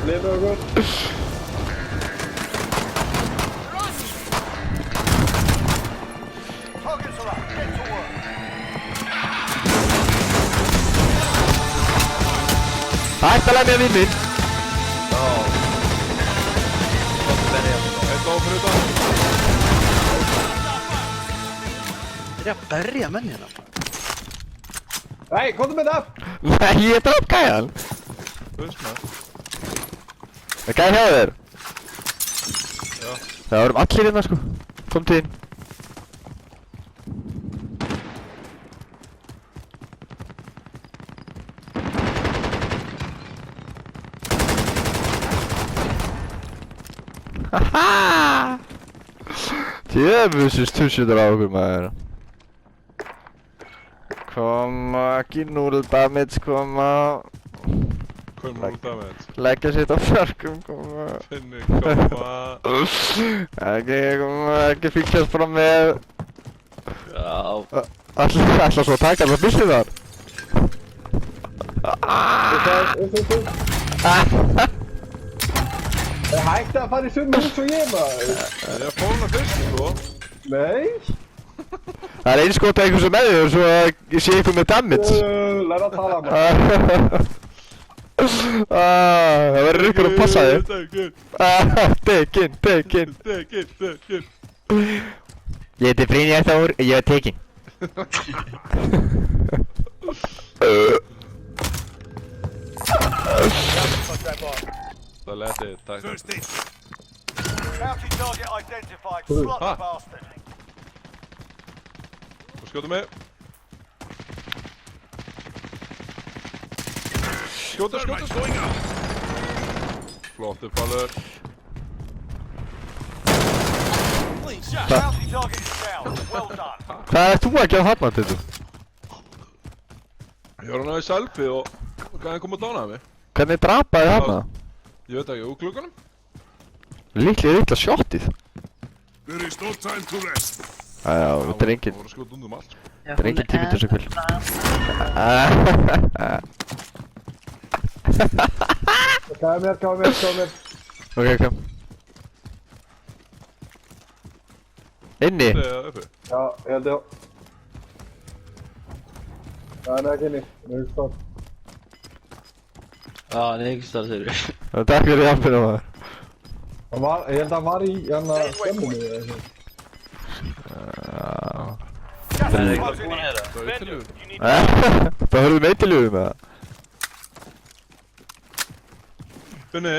Lever okkur. Hætt að lemja vinn minn. Já. Hvað er berja? Eitt ofur utan. Er ég að berja menn hérna? Nei, komdu með það! Nei, ég draf gæjan. Veist maður. Það gæði hjá þér. Já. Það vorum allir hérna sko. Kom til þín. Haha! Djöfusins tussjutur á okkur maður. Koma, ekki núl damage, koma. Komum úr það með þetta. Leggja sitt á fjarkum, koma. Finni, koma. Ekki fíkjast fram með. Já. Ætla svo að taka allar byssið þar. Það er hægt að fara í sömu hús og ég maður. Ég fór hana fyrst, sko. Nei. Það er einskot að einhversu með þér svo að ég sé ykkur með damage. Læra að tala maður. Það verður ykkur að passa þig. Tekin. Ég heiti Brynjar Þór, ég er tekin. Það leti, takk. Bounty target identified. Slot the bastard. Þú skjóta mig. Skjóta. Flottur ballur. Bounty target is down. Well done. Hvað ert þú að gera þarna til þú? Ég var hann á í selfie og hann kom að dánaði mig. Hvernig drapaði þarna? Ég veit ekki, úr klukkanum? Litla shotið. There is no time to rest. Æjá, þetta er engin. Það voru skjóta undum allt. Þetta er engin tími til þess að kvöld. Gáði mér. Ok. Inni? Uppi. Já, ég held ég. Það er ekki inni. Það er ekki stóð. Já, hann er ekki starf þeirri. Takk fyrir hjálpina maður. Ég held að hann var í hérna stemmunni eða eitthvað. Gas is closing in. Það er Vendor, ytterlugur. you need Það höfðum eitthilugum með það. Finni,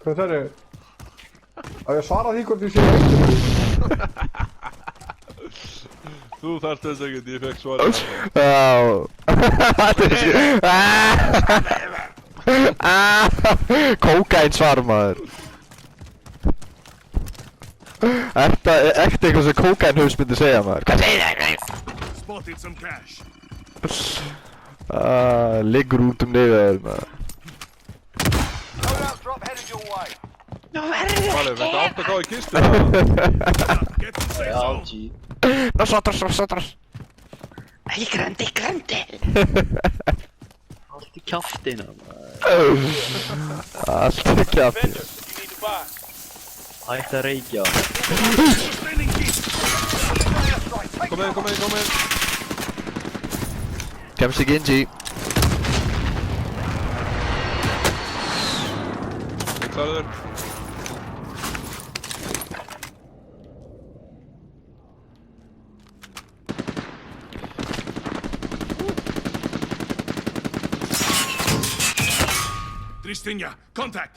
Hvað það er? Á ég svara því hvort ég sé eitthvað. þú þarft þess ekkert, ég fekk svarið. Já. Þetta er Kókain svar maður. Ekta eitthvað sem kókain haus myndi segja maður. Hvað segir það? Spotted some cash. Liggur út nefið maður. loadout drop headed your way. Valið, þetta átt að gáði kistu það. Get the safe Já, zone. G. Nosotros. Æ, grandi. Allt í kjaftina, maður. Allt er kjafti. Vendor, you need to buy. Hætt að reykja. Sustaining heat. Kom inn. Kemst ekki inn, G. Sæður. Tristinja, contact.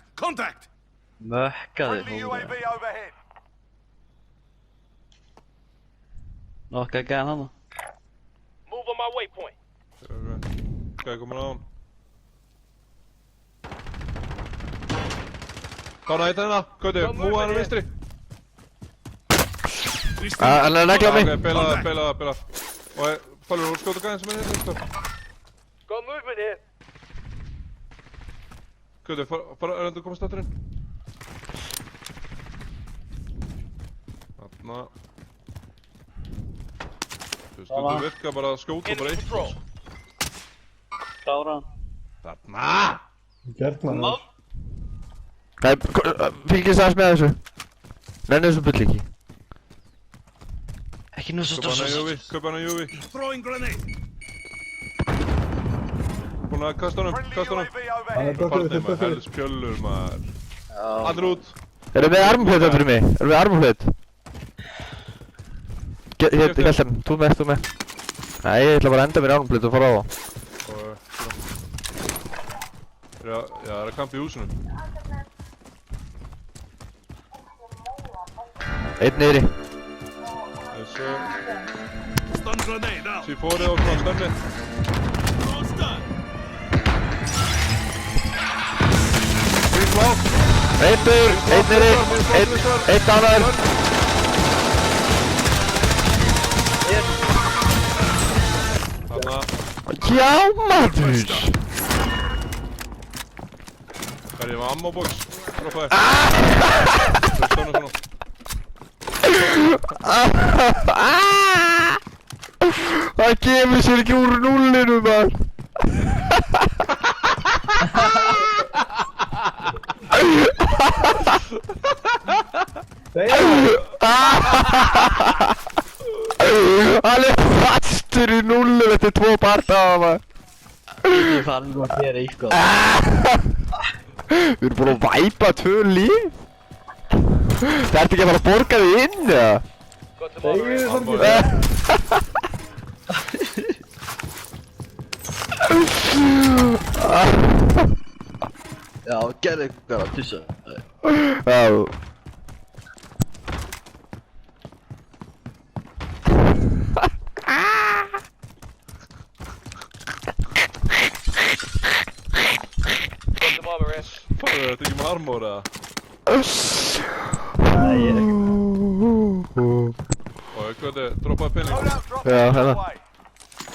Mökkaði, Friendly hóða. UAV overhead. Nokka gæðan hana. Move on my waypoint. Gæði komin á hann. Kána eitt hérna, Kauti, múa hann á vinstri. Tristinja. Hann er að negla mig. Ok, beila. Og fælur úr skjóta gæðin sem er hérna, sko. Got movement here. Kauti, reyndu að koma státtur inn. Þarna. Þú stundum virka bara að skjóta bara eitt. Enemy patrol. klára hann. Þarna! Gert maður. Nei, fylgist aðeins með þessu. Nenni þessu bull ekki. Ekki nú svo Kaupa hana stór. Júvi, kaupa hana Júvi. Throwing grenade. Búin að kasta honum, Friendly kasta honum. UAV Hann er overhead. dottir, Farnið maður, dottir. helst pjöllur maður. Já. Allir út. Erum við armhlut fyrir mig? Erum við armhlut? Hér, Hjaltem, þú með. Nei, ég ætla bara að enda mér armhlut og fara á það. Og... Já, það er að kampa í húsinu. Einn niðri. Þessu... Stun grenade out. C4 og svona stemmi. Throwing stun. Green block. Einn niðri, einn dánar. Þarna. Já, maður! Það er ég með ammo box. Droppa þér. Svona. Það kemur sér ekki úr núllinu, maður. Hann er fastur í núllinu eftir 2 parta, maður. Ég fann að gera eitthvað. Við erum búin að væpa 2 líf. Það ertu ekki að fara að borga þig inn, eða? Þegar þið samt ekki. Já, gerðu eitthvað að tussa. Já. Farðu þetta ekki með armor eða? Nei, ég er ekki. Og hvað er, droppaði penning. Loadout drop Yeah, on the hello. way.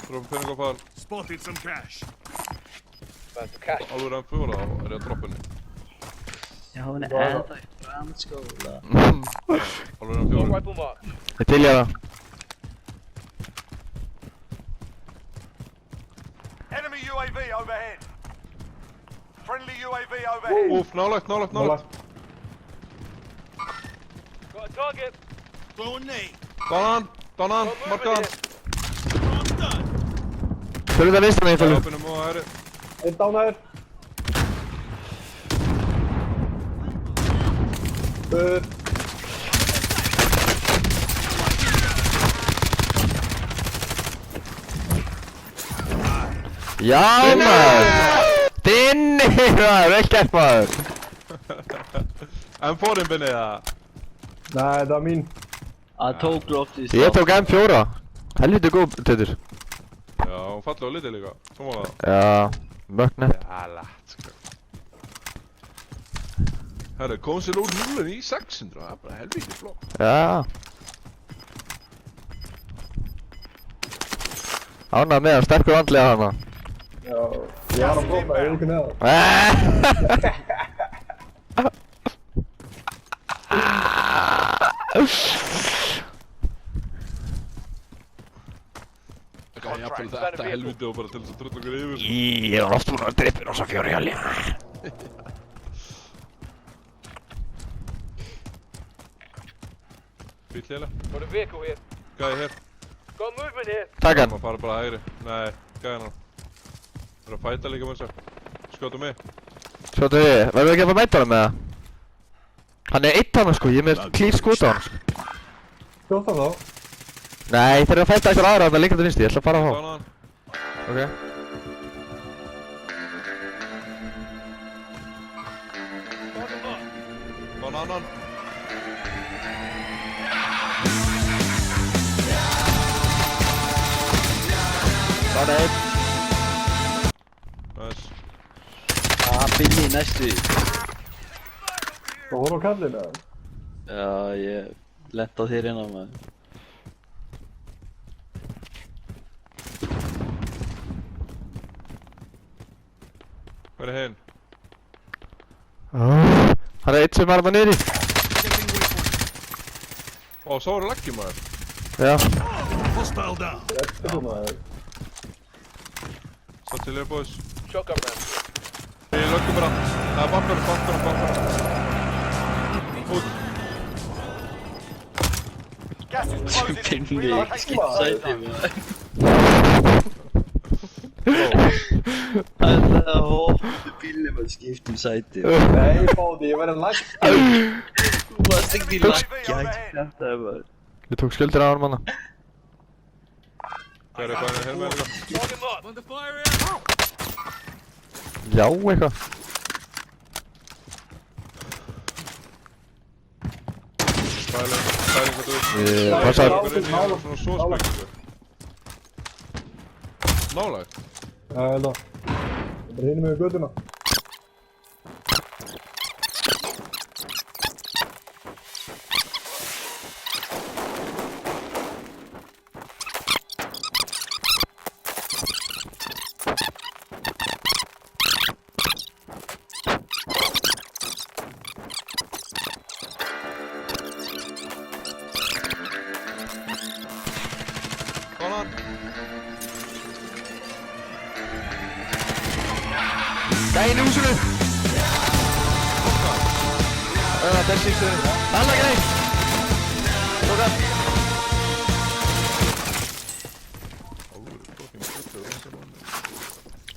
Droppaði penning á par. Spotted some cash. Alveg enn fjóra þá er ég að droppa henni. Já, hún er ennþá í framskóla. Alveg enn fjóra. Ég til ég það. Enemy UAV overhead. Friendly UAV overhead. Úf, nálægt. Nálægt. Throwing nade. Dánan, markaðan. Throwing stun. Fyrir það vinstra meginn, Fölur. Opinum og hæri. Einn dánaður. Já, maður! Dinni, maður! Vel gert, maður! M4-in binni það. Nei, það var mín. Það tók loftið í Ég tók M4. Helviti góð, Teitur. Já, hún fallið á litið líka. Svo var það. Já, mögnett. Já, lætt, sko. Herru, kom sér úr 0 í 600. Það er bara helvítið flott. Já. Ánægð með hann, sterkur andlega hana. Já, ég var að blóta, ég er ekki neða. Það er jafnvel þetta helvítið og bara til þess að drulla okkur yfir. Ég var oft búinn að drippin á svo 4 hjálli. Bíll hér. Gæði hér. Takk hann. Maður fara bara hægri. Nei, gæði hann. Það er að fæta líka með þess. Skjóta mig. Sjóttu við, verðum við ekki að fara að mæta hann með það? Hann er eitt hann sko, ég er með klýr skot á hann. Skjóta þá. Nei, þeir eru að fæta eitthvað aðra að það lengra til vinsti, ég ætla að fara á hann. Dánan. Ok. Dánan annan. Það er einn. Nice. Billy í næstu. Það voru á kallinu. Já, ég lent á þér innan maður. Hver er hinn? Það er eitt sem var það niðri. Ó, svo var það laggi maður. Já. Hostile down. Þetta er maður. Satt Artillery boys. Shotgun round. Við lögum bara. Það er bankar. Út. Gas is closing in. Pinni, Relocate skipt to the safe sæti zone. maður. Það er hóttu bílum að skipta sæti. Nei, báði, ég verði lægt. Þú varst ekki lakki, hætti kæftaði maður. Ég tók sköldir á hann manna. Hver er bara hérna líka? Under fire here. Já, eitthvað. Pæling hvað þú veist. Passar. Hvað er hérna svona sósprengingu? Nálægt? Já, ég held að. Ég bara hinum með göttuna. Konan! Gæinn í húsinu! Þessi í stöðinu. Alla greið! Tóka!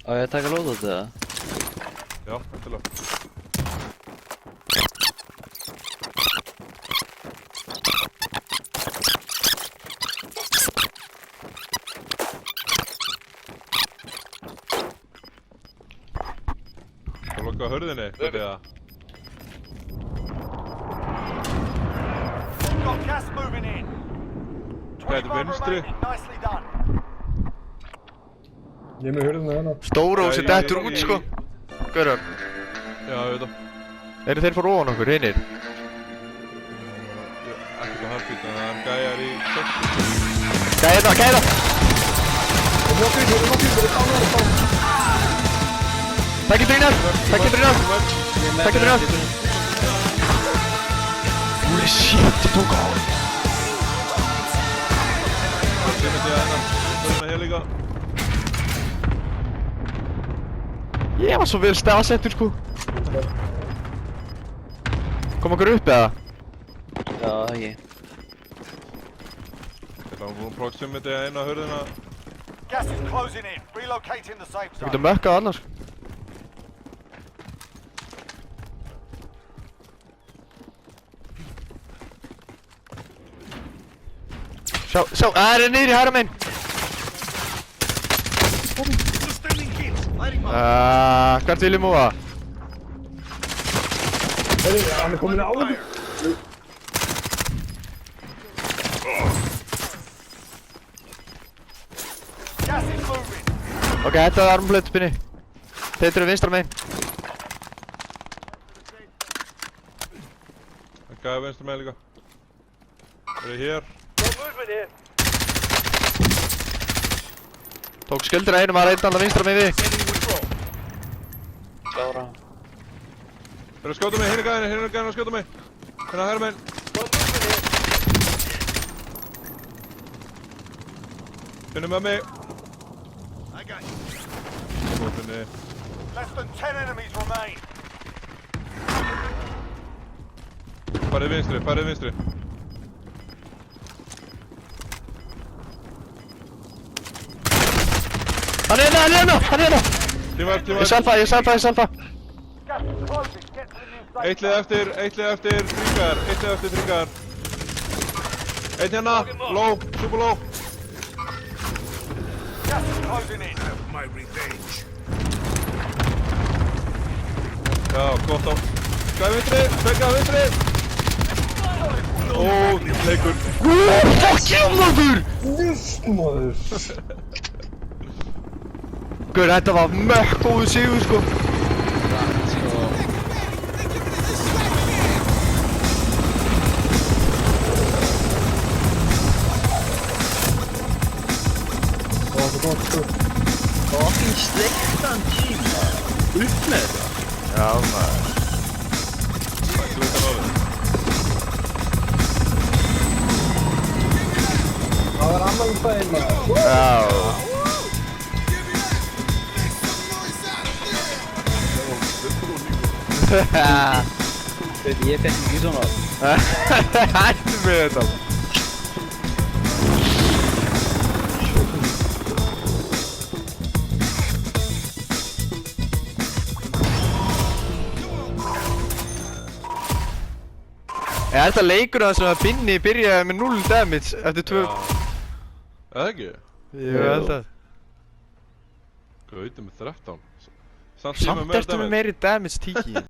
Á ég að taka lót á þetta? Já, eftirlega. Það lokka hörðinni, hvernig það? We've got gas moving in. Gæti 25 vinstri. remaining. Nicely done. Ég er með hurðina hérna. Stóru og sér dettur út, sko. Gaurar, Já, ég veit það. eru þeir fór ofan okkur, hinir? Ekkert á harfbít, en það er gæjar í 60. Gæða! Ég er nokkið, það er dánar. Takk í drínar! Takk í drínar! Takk í drínar! Holy shit, ég tók á hann! Það sé myndi að hérna. Hörðina hér líka. Ég var svo vel staðsettur, sko. Kom okkur upp, eða? Já, ekki. Þetta var búin proximity að eina hörðina. Gas is closing in. Relocating the safe Við zone. getum mökkað annars. Sjá, það er niður í hæra meginn. Sustaining hit. Lighting up. Hvert vil ég múa? Heyri, hann er komin á þig. Gas is moving. Ok, þetta er armblöð, Binni. Þeir eru vinstra meginn. Það gæði vinstur með líka. Það er hér. Got movement here. Tók sköldir að einum að reyna alltaf vinstra meginn við. Klára. Það er að skjóta mig, hérna er gæðin að skjóta mig. Hérna að herra meginn. Got movement here. Finnum með mig. I got you. Finni. Less than 10 enemies remain. Farið vinstri. Hann er hérna! Tímar. Ég selfa. Gas is closing. Get to the new safe Eitt lið eftir þringar. Einn hérna, low, super low. Gas is closing in. Have my revenge. Já, gott á. Skæði vinstri. Ó, leikur. Fuck you, maður! Vist, maður. Gaur, þetta var mökkóðu sigur, sko. Fucking sleiktan tíma. Upp með þetta. Já, maður. Það er klukkan orðið. Það var annan daginn, maður. Já. Ég fekk ekki svona. Hættu með þetta. Er þetta leikur að sem að Binni byrjaði með 0 damage eftir 2... Eða ekki? Ég held að... Gauti með 13. Samt ertu með meiri damage tíki.